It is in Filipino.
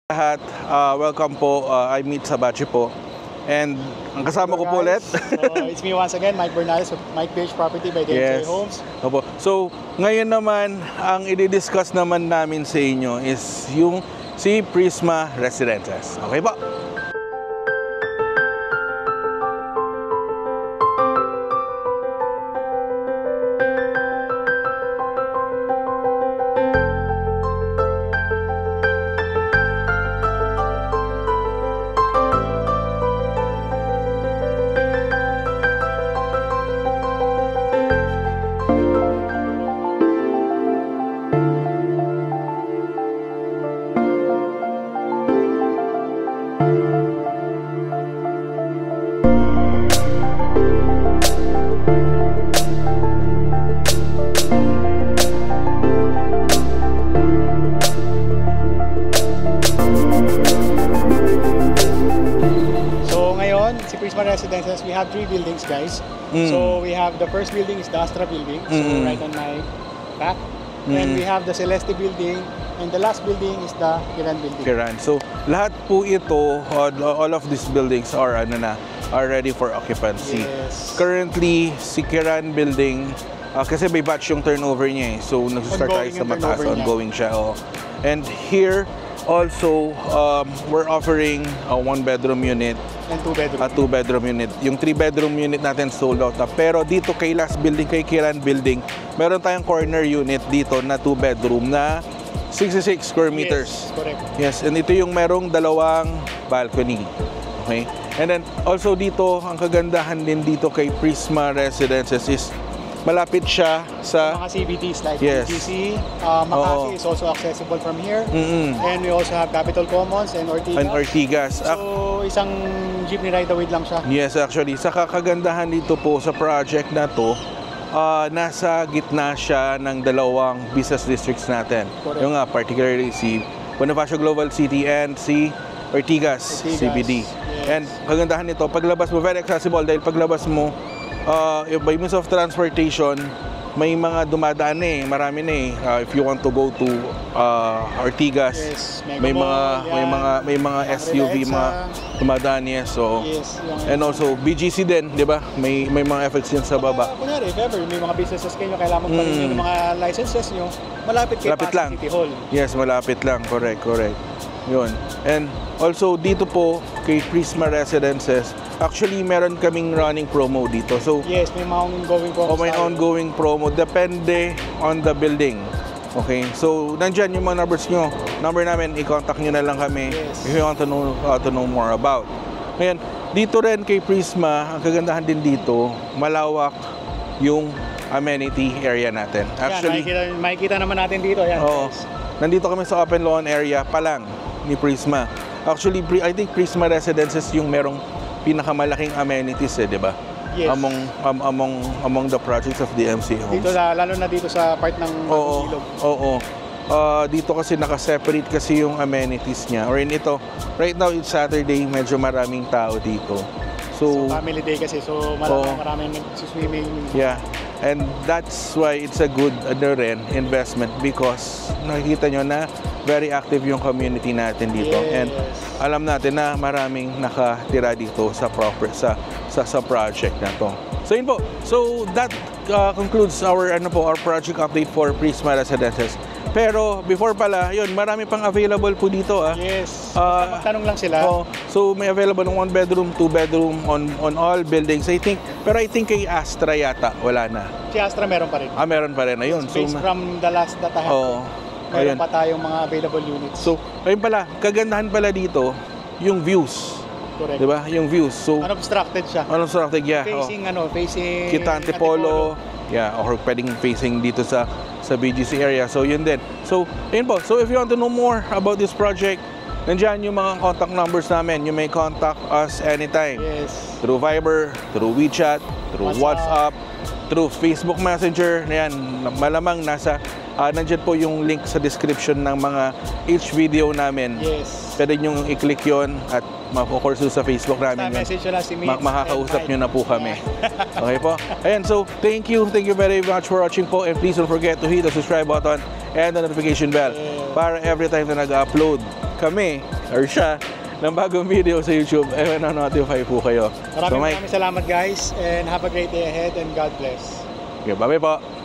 Lahat, welcome po. I'm Meet Sabachi po. And ang kasama ko po ulit. So, it's me once again, Mike Bernales of Mike Page Property by DMCA Homes. Opo. So, ngayon naman, ang i-discuss naman namin sa inyo is yung si Prisma Residences. Okay po? Prisma Residences, we have 3 buildings, guys. So we have the first building is the Astra building, so right on my back. Then we have the Celeste building, and the last building is the Kiran building. Kiran. So lahat po ito, all of these buildings are ready for occupancy. Yes. Currently, si Kiran building, kasi may batch yung turnover niya eh. So nag-start tayo sa mataas, ongoing siya. And here, also, we're offering a 1-bedroom unit and 2-bedroom. A 2-bedroom unit. Yung 3-bedroom unit natin sold out na. Pero dito kay last building, kay Kiran building, meron tayong corner unit dito na 2-bedroom na 66 square meters. Yes, correct. Yes, and ito yung merong 2 balcony. Okay? And then also dito, ang kagandahan din dito kay Prisma Residences is malapit siya sa mga CBDs like yes. BGC, Makati is also accessible from here. And we also have Capitol Commons and Ortigas. So, isang jeepney ride away lang siya. Yes, actually. Sa kagandahan dito po sa project na to, nasa gitna siya ng 2 business districts natin. Correct. Yung particularly si Bonifacio Global City and si Ortigas. CBD. Yes. And kagandahan nito, paglabas mo, very accessible dahil paglabas mo, by means of transportation, may mga dumadaan eh, marami na eh. If you want to go to Ortigas, yes, may mga SUV, mga dumadaan eh. So, yes, and also BGC din, di ba? May mga effects din sa baba. Kunwari, if ever may mga businesses kayo kailangan magparin ng mga licenses nyo, malapit kay Pasig City Hall. Yes, malapit lang. Correct. Yun. And also dito po kay Prisma Residences, actually meron kaming running promo dito. So yes, may mga ongoing promo. May ongoing promo depende on the building. Okay? So nandiyan yung mga numbers nyo. Number namin, i-contact nyo na lang kami if you want to know more about. Ngayon, dito rin kay Prisma, ang kagandahan din dito, malawak yung amenity area natin. Actually, makikita naman natin dito. Yan, nandito kami sa open lawn area pa lang ni Prisma. Actually, I think Prisma Residences yung merong pinakamalaking amenities di ba? Yes. Among the projects of the DMCA Homes. Dito lalo na dito sa part ng ilog. Dito kasi naka-separate kasi yung amenities niya. Or in ito, right now it's Saturday, medyo maraming tao dito. So family day kasi, so maraming nag-swimming. Yeah. And that's why it's a good investment because nakikita nyo na very active yung community natin dito. Yes. And alam natin na maraming nakatira dito sa project na to. So yun po. So that concludes our project update for Prisma Residences. Pero before pala, yun, marami pang available po dito. Yes. Magtanong lang sila. So may available ng 1-bedroom, 2-bedroom on all buildings. Pero I think kay Astra yata, wala na. Si Astra meron pa rin. Meron pa rin. Ayun. Based from the last that I have, meron pa tayong mga available units. So, ayun pala, kagandahan pala dito, yung views. Correct. Diba? Yung views. So, unobstructed siya. Unobstructed, yeah. Facing Kita Antipolo. Yeah, or pwedeng facing dito sa BGC area. So, yun din. So, ayun po. So, if you want to know more about this project, nandiyan yung mga contact numbers namin. You may contact us anytime. Yes. Through Viber, through WeChat, through WhatsApp, through Facebook Messenger. Ayan, malamang nandiyan po yung link sa description ng mga each video namin. Yes. Pwede nyo i-click yun at of sa Facebook namin yun. Makakausap nyo na po kami. Okay po? Ayan, so thank you very much for watching po, and please don't forget to hit the subscribe button and the notification bell para every time na nag-upload kami or siya ng bagong video sa YouTube, notify po kayo. Maraming salamat guys and have a great day ahead and God bless. Okay, bye-bye po.